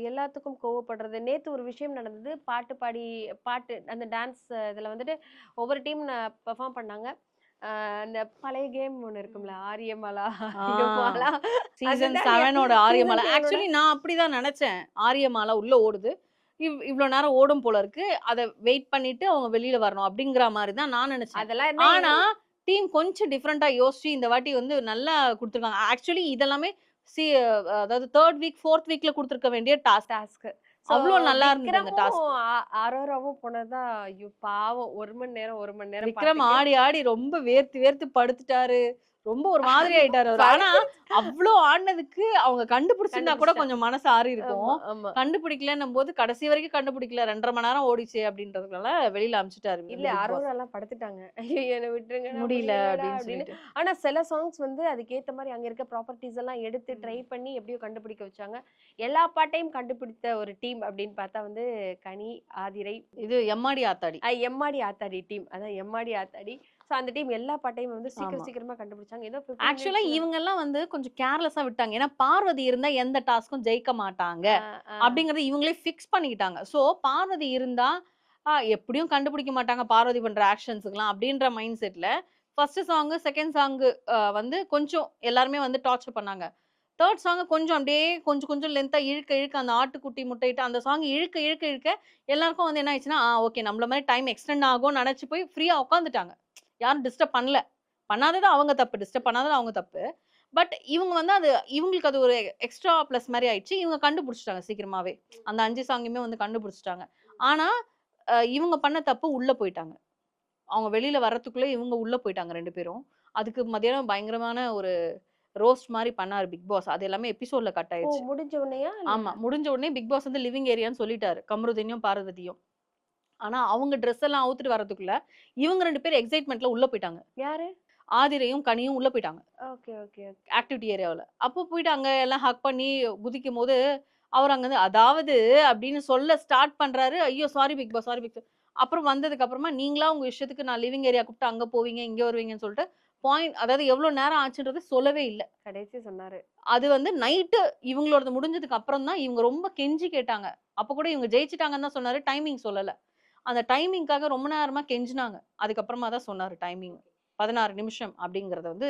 எல்லாத்துக்கும் கோவப்படுறது. நேத்து ஒரு விஷயம் நடந்தது. பாட்டு பாடி பாட்டு அந்த டான்ஸ் இதுல வந்துட்டு ஒவ்வொரு டீம் பெர்ஃபார்ம் பண்ணாங்க. அந்த பழைய கேம் ஒண்ணு இருக்கும்ல. ஆரியமாலா, ஆ ஆரியமாலா சீசன் அதுதான் 7ஓட சீசன் ஆரியமாலா. 7ஓட ஆக்சுவலி நான் அப்படிதான் நெனச்சேன். ஆரியமாலா உள்ள ஓடுது. இவ்ளோ நேரம் ஓடும் போல இருக்கு. அத வெயிட் பண்ணிட்டு அவங்க வெளில வரணும் அப்படிங்கிற மாரி தான் நான் நெனச்சேன். அதெல்லாம் என்ன ஆனா, டீம் கொஞ்சம் டிஃபரண்டா யோசிச்சு இந்த வாட்டி வந்து நல்லா குடுத்துருக்காங்க. ஆக்சுவலி இதெல்லாமே சி அதாவது 3 வீக், 4த் வீக்ல குடுத்துருக்க வேண்டிய டாஸ்க். டாஸ்க்கு. ஸோ அவ்ளோ நல்லா இருந்தது அந்த விக்ரமும் டாஸ்க். அரோராவும் போனது தான் ஐயோ! பாவம் 1 மணி நேரம், 1 மணி நேரம் விக்ரம் பாட்டுக்கே ஆடி, ஆடி ரொம்ப வேர்த்து, வேர்த்து படுத்துட்டாரு. ரொம்ப ஒரு மாதிரி ஆயிட்டாரு அவரு. ஆனா, படுத்து அவ்ளோ ஆடுனதுக்கு அவங்க கண்டுபிடிச்சிருந்தா கூட கண்டுபிடிச்சுட்டான். கொஞ்சம் மனசு ஆறியிருக்கும். ஆமா, ஆமா. கண்டுபிடிக்கலன்னும்போது கடைசி வரைக்கும் கண்டுபிடிக்கல. 2 1/2 மணி நேரம் ஓடிச்சே அப்படின்றதுனால வெளியில அனுப்பிச்சுட்டாரு இல்ல அந்த பிக் பாஸ். அரோராலாம் படுத்துட்டாங்க. ஐயோ! என்ன விட்டுருங்கடா முடியல முடியலடா அப்படின்னு அப்படின்னு. சொல்லிட்டு. ஆனா சில சாங்ஸ் வந்து அதுக்கேத்த மாரி அங்க இருக்க ப்ராப்பர்ட்டீஸ் எல்லாம் எடுத்து ட்ரை ம். பண்ணி எப்படியோ கண்டுபிடிக்க வச்சாங்க. எல்லா பாட்டையும் கண்டுபிடித்த ஒரு டீம் அப்படின்னு பார்த்தா வந்து கனி, ஆதிரை, இது எம்மாடி ஆத்தாடி. எம்மாடி ஆத்தாடி டீம். அதான் எம்மாடி ஆத்தாடி. ஸோ அந்த டீம் எல்லா பாட்டையும் வந்து சீக்கிரம் ஆமா. சீக்கிரமா கண்டுபிடிச்சாங்க. ஏதோ 15 ஆக்சுவலா மினிட்ஸ்ல. இவங்கலாம் வந்து கொஞ்சம் கேர்லெஸ்ஸா விட்டாங்க. ஏன்னா பார்வதி இருந்தா எந்த டாஸ்க்கும் ஜெயிக்க மாட்டாங்க. ஆ, ஆ. அப்படிங்கிறத இவங்களே ஃபிக்ஸ் பண்ணிக்கிட்டாங்க. சோ பார்வதி இருந்தா, எப்படியும் கண்டுபிடிக்க மாட்டாங்க பார்வதி பண்ற ஆக்ஷன்ஸ்க்குலாம் அப்படின்ற மைண்ட் செட்ல ஃபர்ஸ்ட் சாங், செகண்ட் சாங் வந்து கொஞ்சம் எல்லாருமே வந்து டார்ச்சர் பண்ணாங்க. 3 சாங் கொஞ்சம் அப்படியே கொஞ்சம் கொஞ்சம் லென்த்தா இழுக்க இழுக்க அந்த ஆட்டுக்குட்டி முட்டையிட்டு அந்த சாங் இழுக்க இழுக்க இழுக்க எல்லாருக்கும் வந்து என்ன ஆயிடுச்சுன்னா, ஓகே நம்மள மாரி டைம் எக்ஸ்டெண்ட் ஆகும்னு நெனச்சு போய் ஃப்ரீயா உட்காந்துட்டாங்க. யாரும் டிஸ்டர்ப் பண்ணல. பண்ணாதது அவங்க தப்பு. டிஸ்டர்ப் பண்ணாதது அவங்க தப்பு. பட் இவங்க வந்து அது இவங்களுக்கு அது ஒரு எக்ஸ்ட்ரா பிளஸ் மாரி ஆயிடுச்சு. இவங்க கண்டுபிடிச்சுட்டாங்க சீக்கிரமாவே. அந்த 5 சாங்கையுமே வந்து கண்டுபிடிச்சுட்டாங்க. ஆனா, இவங்க பண்ண தப்பு உள்ள போயிட்டாங்க. அவங்க வெளில வர்றதுக்குள்ள இவங்க உள்ள போயிட்டாங்க 2 பேரும். அதுக்கு மத்தியானம் பயங்கரமான ஒரு ரோஸ்ட் மாரி பண்ணாரு பிக் பாஸ். அது எல்லாமே எபிசோட்ல கட் ஓ! ஆயிருச்சு. முடிஞ்ச உடனேயா? இல்ல. ஆமா. முடிஞ்ச உடனே பிக் பாஸ் வந்து லிவிங் ஏரியான்னு சொல்லிட்டாரு. கமருதீனையும், பார்வதியும். ஆனா, அவங்க ட்ரெஸ் எல்லாம் அவுத்துட்டு வரதுக்குள்ள இவங்க 2 பேரும் எக்ஸைட்மென்ட்ல உள்ள போயிட்டாங்க. யாரு? ஆதிரையும், கனியும் உள்ள போயிட்டாங்க. Okay, okay, okay. ஆக்டிவிட்டி ஏரியாவுல. அப்போ போயிட்டு அங்க எல்லாம் ஹக் பண்ணி குதிக்கும்போது, அவரு அங்கருந்து அதாவது அப்படின்னு சொல்ல ஸ்டார்ட் பண்றாரு. ஐயோ! Sorry big boss, sorry big boss. அப்புறம் வந்ததுக்கு அப்புறமா, நீங்களா உங்க இஷ்டத்துக்கு நான் லிவிங் ஏரியா கூப்பிட்டு அங்க போவீங்க, இங்க வருவீங்கன்னு சொல்லிட்டு, அதாவது எவ்வளோ நேரம் ஆச்சுன்றது சொல்லவே இல்ல. கடைசி சொன்னாரு. அது வந்து நைட்டு இவங்களோடது முடிஞ்சதுக்கு அப்புறம் தான் இவங்க ரொம்ப கெஞ்சி கேட்டாங்க. அப்ப கூட இவங்க ஜெயிச்சுட்டாங்கன்னு தான் சொன்னாரு. டைமிங் சொல்லல. அந்த டைமிங்க்காக ரொம்ப நேரமா கெஞ்சினாங்க. அதுக்கப்புறமா தான் சொன்னாரு டைமிங். 16 நிமிஷம் அப்படிங்கிறத வந்து